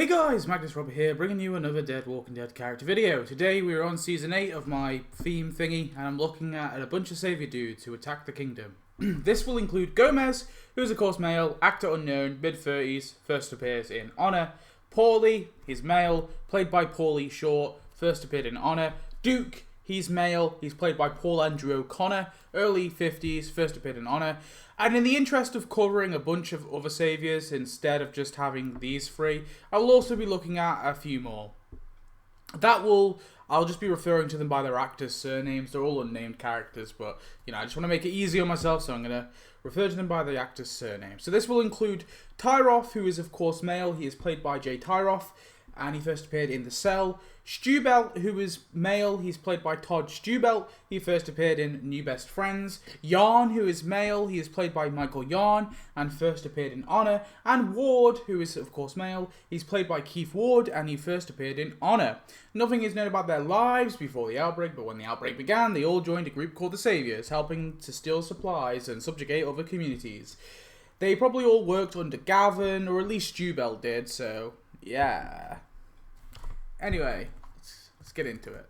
Hey guys, Magnus Robert here, bringing you another Walking Dead character video. Today we are on Season 8 of my theme thingy, and I'm looking at a bunch of savior dudes who attack the kingdom. This will include Gomez, who is of course male, actor unknown, mid-30s, first appears in Honor. Paulie, he's male, played by Paulie Short, first appeared in Honor. Duke, he's male, he's played by Paul Andrew O'Connor, early 50s, first appeared in Honor. And in the interest of covering a bunch of other saviors instead of just having these three, I will also be looking at a few more. I'll just be referring to them by their actors' surnames. They're all unnamed characters, but, I just want to make it easy on myself, so I'm going to refer to them by the actors' surnames. So this will include Tyroff, who is, of course, male. He is played by Tyroff, and he first appeared in The Cell. Stubelt, who is male, he's played by Todd Stubelt. He first appeared in New Best Friends. Yahn, who is male, he is played by Michael Yahn, and first appeared in Honor. And Ward, who is of course male, he's played by Keith Ward, and he first appeared in Honor. Nothing is known about their lives before the outbreak, but when the outbreak began, they all joined a group called the Saviors, helping to steal supplies and subjugate other communities. They probably all worked under Gavin, or at least Stubelt did, so yeah. Anyway, let's get into it.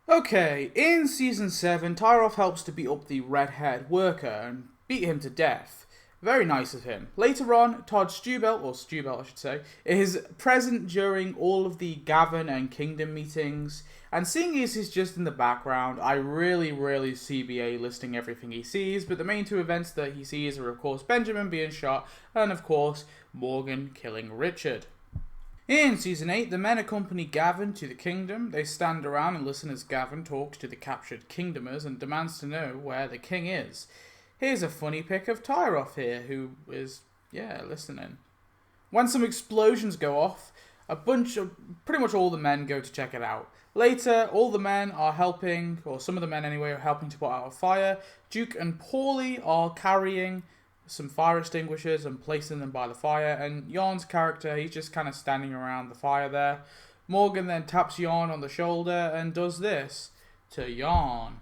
Okay, in Season 7, Tyroff helps to beat up the red-haired worker and beat him to death. Very nice of him. Later on, Todd Stubelt, or Stubelt I should say, is present during all of the Gavin and Kingdom meetings, and seeing as he's just in the background, I really CBA listing everything he sees, but the main two events that he sees are of course Benjamin being shot, and of course Morgan killing Richard. In Season 8, the men accompany Gavin to the kingdom. They stand around and listen as Gavin talks to the captured kingdomers and demands to know where the king is. Here's a funny pic of Tyroff here, who is, listening. When some explosions go off, pretty much all the men go to check it out. Later, all the men are helping, or some of the men anyway, are helping to put out a fire. Duke and Paulie are carrying some fire extinguishers and placing them by the fire, and Yahn's character, he's just kind of standing around the fire there. Morgan then taps Yahn on the shoulder and does this to Yahn.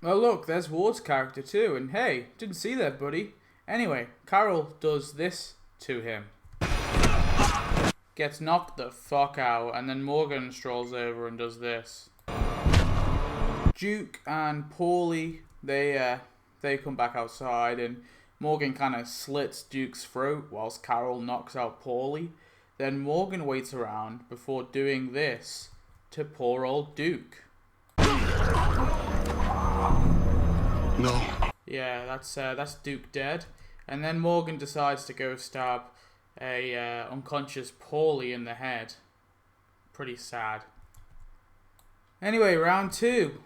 Well look, there's Ward's character too, and hey, didn't see that, buddy. Anyway, Carol does this to him. Gets knocked the fuck out, and then Morgan strolls over and does this. Duke and Paulie, they come back outside, and Morgan kind of slits Duke's throat whilst Carol knocks out Paulie. Then Morgan waits around before doing this to poor old Duke. No. Yeah, that's Duke dead. And then Morgan decides to go stab a unconscious Paulie in the head. Pretty sad. Anyway, round 2.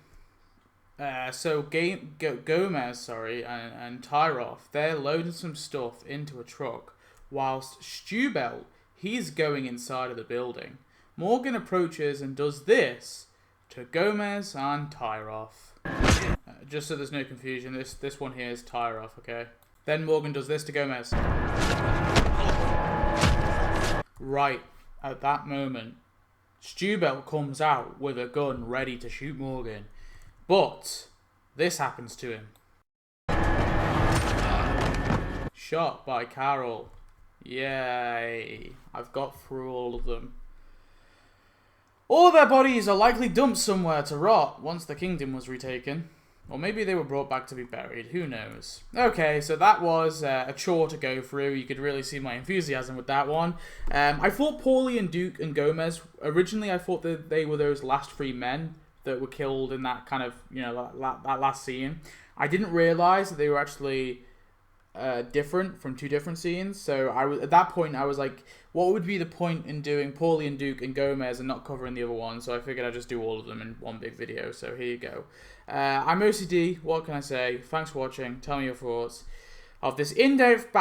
So Gomez, and Tyroff, they're loading some stuff into a truck, whilst Stubelt, he's going inside of the building. Morgan approaches and does this to Gomez and Tyroff. Just so there's no confusion, this one here is Tyroff, okay? Then Morgan does this to Gomez. Right at that moment, Stubelt comes out with a gun ready to shoot Morgan. But this happens to him. Shot by Carol. Yay. I've got through all of them. All of their bodies are likely dumped somewhere to rot once the kingdom was retaken. Or maybe they were brought back to be buried. Who knows? Okay, so that was a chore to go through. You could really see my enthusiasm with that one. I thought Paulie and Duke and Gomez, originally I thought that they were those last 3 men that were killed in that kind of, that last scene. I didn't realize that they were actually different from 2 different scenes. So at that point, I was like, what would be the point in doing Paulie and Duke and Gomez and not covering the other one? So I figured I'd just do all of them in one big video. So here you go. I'm OCD. What can I say? Thanks for watching. Tell me your thoughts of this in-depth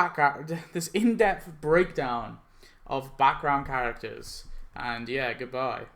breakdown of background characters. And yeah, goodbye.